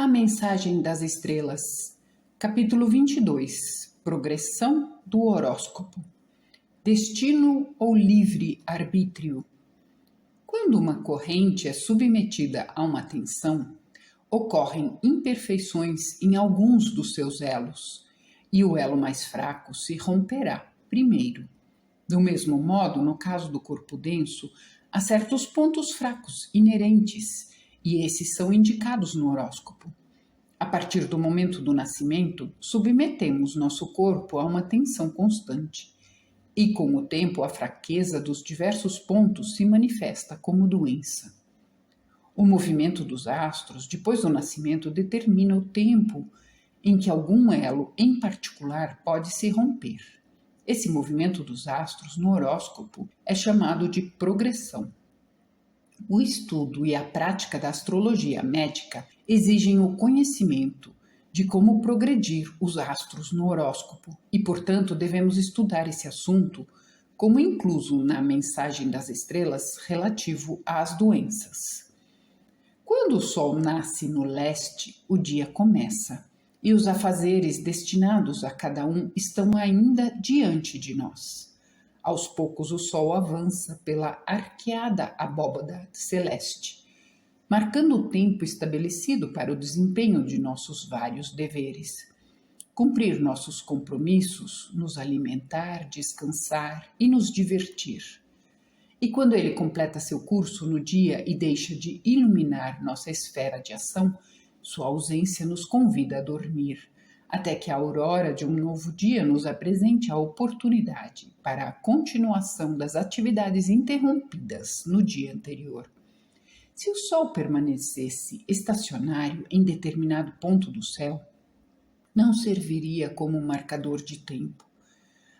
A Mensagem das Estrelas, capítulo 22, Progressão do Horóscopo. Destino ou livre-arbítrio? Quando uma corrente é submetida a uma tensão, ocorrem imperfeições em alguns dos seus elos, e o elo mais fraco se romperá primeiro. Do mesmo modo, no caso do corpo denso, há certos pontos fracos inerentes, e esses são indicados no horóscopo. A partir do momento do nascimento, submetemos nosso corpo a uma tensão constante, e com o tempo a fraqueza dos diversos pontos se manifesta como doença. O movimento dos astros, depois do nascimento, determina o tempo em que algum elo em particular pode se romper. Esse movimento dos astros no horóscopo é chamado de progressão. O estudo e a prática da astrologia médica exigem o conhecimento de como progredir os astros no horóscopo e, portanto, devemos estudar esse assunto como incluso na Mensagem das Estrelas relativo às doenças. Quando o Sol nasce no leste, o dia começa e os afazeres destinados a cada um estão ainda diante de nós. Aos poucos o Sol avança pela arqueada abóbada celeste, marcando o tempo estabelecido para o desempenho de nossos vários deveres. Cumprir nossos compromissos, nos alimentar, descansar e nos divertir. E quando ele completa seu curso no dia e deixa de iluminar nossa esfera de ação, sua ausência nos convida a dormir, até que a aurora de um novo dia nos apresente a oportunidade para a continuação das atividades interrompidas no dia anterior. Se o Sol permanecesse estacionário em determinado ponto do céu, não serviria como um marcador de tempo.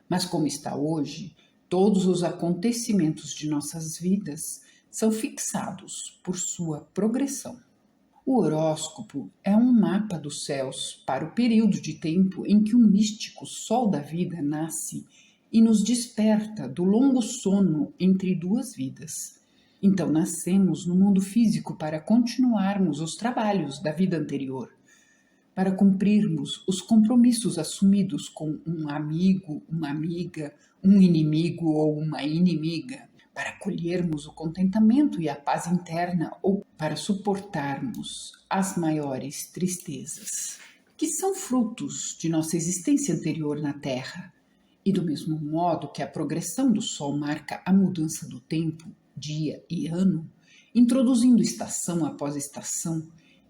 Mas como está hoje, todos os acontecimentos de nossas vidas são fixados por sua progressão. O horóscopo é um mapa dos céus para o período de tempo em que o místico Sol da vida nasce e nos desperta do longo sono entre duas vidas. Então nascemos no mundo físico para continuarmos os trabalhos da vida anterior, para cumprirmos os compromissos assumidos com um amigo, uma amiga, um inimigo ou uma inimiga, para colhermos o contentamento e a paz interna ou para suportarmos as maiores tristezas, que são frutos de nossa existência anterior na Terra. E do mesmo modo que a progressão do Sol marca a mudança do tempo, dia e ano, introduzindo estação após estação,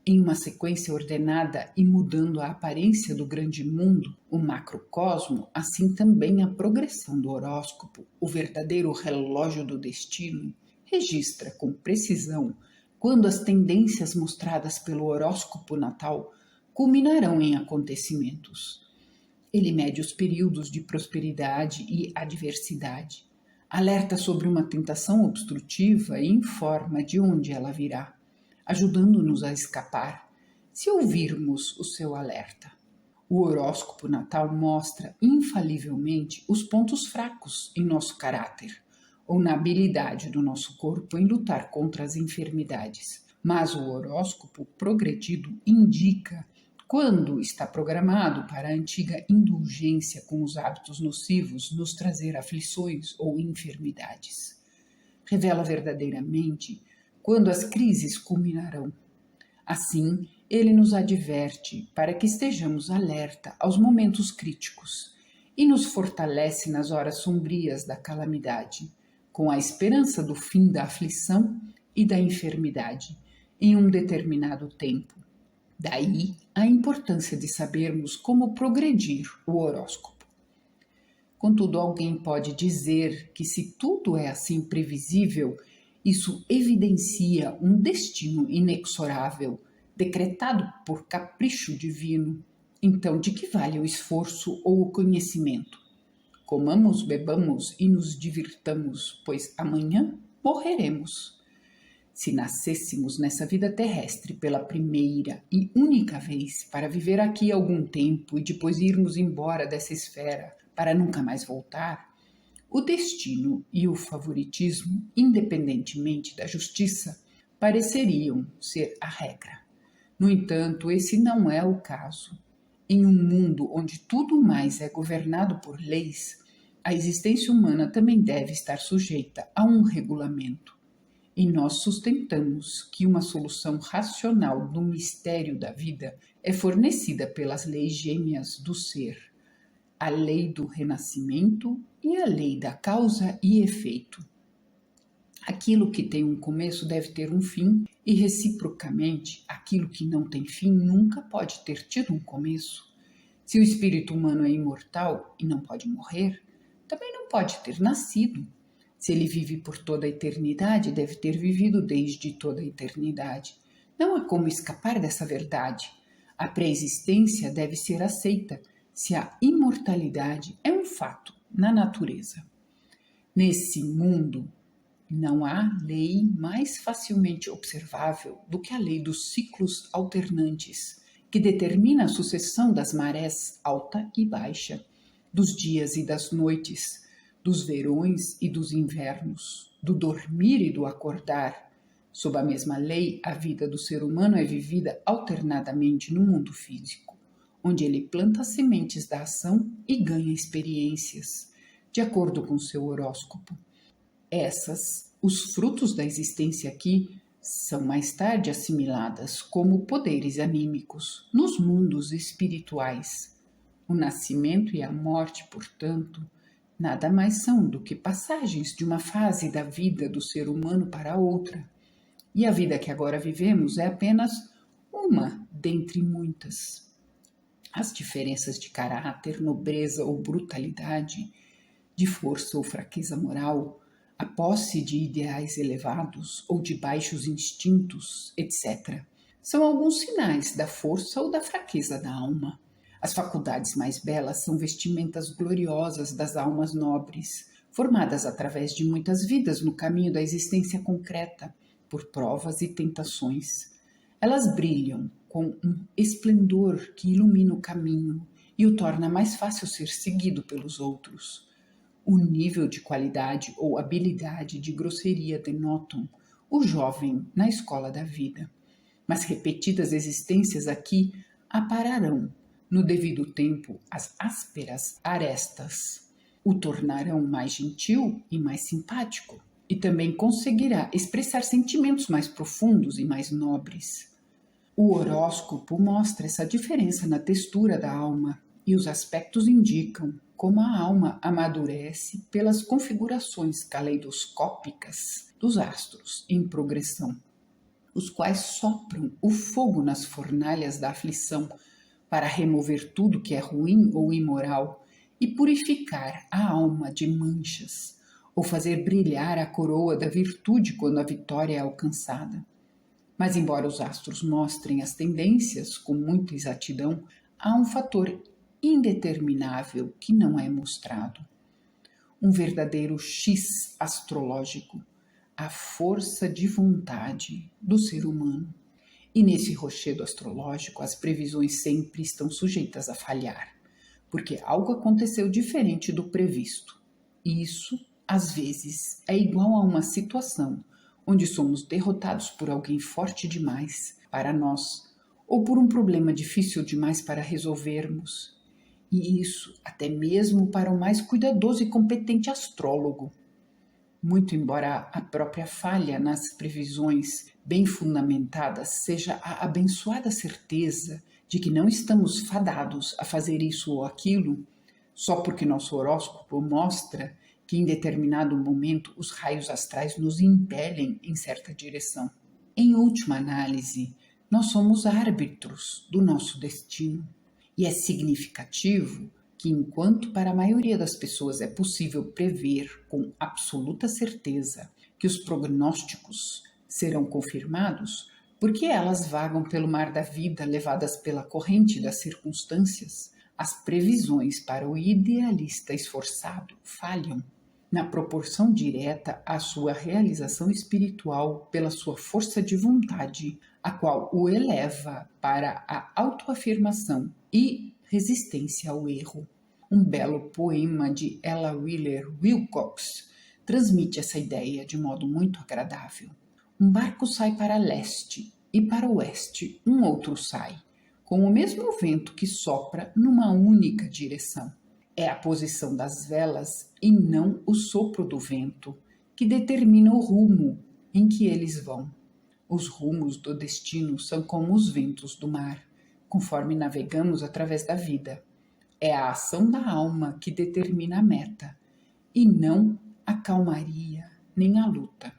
em uma sequência ordenada e mudando a aparência do grande mundo, o macrocosmo, assim também a progressão do horóscopo, o verdadeiro relógio do destino, registra com precisão quando as tendências mostradas pelo horóscopo natal culminarão em acontecimentos. Ele mede os períodos de prosperidade e adversidade, alerta sobre uma tentação obstrutiva e informa de onde ela virá, ajudando-nos a escapar, se ouvirmos o seu alerta. O horóscopo natal mostra infalivelmente os pontos fracos em nosso caráter, ou na habilidade do nosso corpo em lutar contra as enfermidades. Mas o horóscopo progredido indica quando está programado para a antiga indulgência com os hábitos nocivos nos trazer aflições ou enfermidades. Revela verdadeiramente quando as crises culminarão. Assim, ele nos adverte para que estejamos alerta aos momentos críticos e nos fortalece nas horas sombrias da calamidade, com a esperança do fim da aflição e da enfermidade em um determinado tempo. Daí a importância de sabermos como progredir o horóscopo. Contudo, alguém pode dizer que se tudo é assim previsível, isso evidencia um destino inexorável, decretado por capricho divino. Então, de que vale o esforço ou o conhecimento? Comamos, bebamos e nos divirtamos, pois amanhã morreremos. Se nascêssemos nessa vida terrestre pela primeira e única vez para viver aqui algum tempo e depois irmos embora dessa esfera para nunca mais voltar, o destino e o favoritismo, independentemente da justiça, pareceriam ser a regra. No entanto, esse não é o caso. Em um mundo onde tudo mais é governado por leis, a existência humana também deve estar sujeita a um regulamento. E nós sustentamos que uma solução racional do mistério da vida é fornecida pelas leis gêmeas do ser, a lei do renascimento e a lei da causa e efeito. Aquilo que tem um começo deve ter um fim, e reciprocamente, aquilo que não tem fim nunca pode ter tido um começo. Se o espírito humano é imortal e não pode morrer, também não pode ter nascido. Se ele vive por toda a eternidade, deve ter vivido desde toda a eternidade. Não há como escapar dessa verdade. A pré-existência deve ser aceita se a imortalidade é um fato na natureza. Nesse mundo, não há lei mais facilmente observável do que a lei dos ciclos alternantes, que determina a sucessão das marés alta e baixa, dos dias e das noites, dos verões e dos invernos, do dormir e do acordar. Sob a mesma lei, a vida do ser humano é vivida alternadamente no mundo físico, onde ele planta as sementes da ação e ganha experiências, de acordo com seu horóscopo. Os frutos da existência aqui, são mais tarde assimiladas como poderes anímicos nos mundos espirituais. O nascimento e a morte, portanto, nada mais são do que passagens de uma fase da vida do ser humano para outra. E a vida que agora vivemos é apenas uma dentre muitas. As diferenças de caráter, nobreza ou brutalidade, de força ou fraqueza moral, a posse de ideais elevados ou de baixos instintos, etc., são alguns sinais da força ou da fraqueza da alma. As faculdades mais belas são vestimentas gloriosas das almas nobres, formadas através de muitas vidas no caminho da existência concreta, por provas e tentações. Elas brilham com um esplendor que ilumina o caminho e o torna mais fácil ser seguido pelos outros. O nível de qualidade ou habilidade de grosseria denotam o jovem na escola da vida. Mas repetidas existências aqui apararão, no devido tempo, as ásperas arestas. O tornarão mais gentil e mais simpático, e também conseguirá expressar sentimentos mais profundos e mais nobres. O horóscopo mostra essa diferença na textura da alma, e os aspectos indicam como a alma amadurece pelas configurações caleidoscópicas dos astros em progressão, os quais sopram o fogo nas fornalhas da aflição para remover tudo que é ruim ou imoral e purificar a alma de manchas, ou fazer brilhar a coroa da virtude quando a vitória é alcançada. Mas, embora os astros mostrem as tendências com muita exatidão, há um fator indeterminável que não é mostrado. Um verdadeiro X astrológico, a força de vontade do ser humano. E nesse rochedo astrológico, as previsões sempre estão sujeitas a falhar, porque algo aconteceu diferente do previsto. E isso, às vezes, é igual a uma situação onde somos derrotados por alguém forte demais para nós, ou por um problema difícil demais para resolvermos. E isso até mesmo para o mais cuidadoso e competente astrólogo. Muito embora a própria falha nas previsões bem fundamentadas seja a abençoada certeza de que não estamos fadados a fazer isso ou aquilo, só porque nosso horóscopo mostra que em determinado momento os raios astrais nos impelem em certa direção. Em última análise, nós somos árbitros do nosso destino. E é significativo que, enquanto para a maioria das pessoas é possível prever com absoluta certeza que os prognósticos serão confirmados, porque elas vagam pelo mar da vida levadas pela corrente das circunstâncias, as previsões para o idealista esforçado falham na proporção direta à sua realização espiritual pela sua força de vontade, a qual o eleva para a autoafirmação e resistência ao erro. Um belo poema de Ella Wheeler Wilcox transmite essa ideia de modo muito agradável. Um barco sai para leste e para o oeste um outro sai, com o mesmo vento que sopra numa única direção. É a posição das velas e não o sopro do vento que determina o rumo em que eles vão. Os rumos do destino são como os ventos do mar, conforme navegamos através da vida. É a ação da alma que determina a meta, e não a calmaria nem a luta.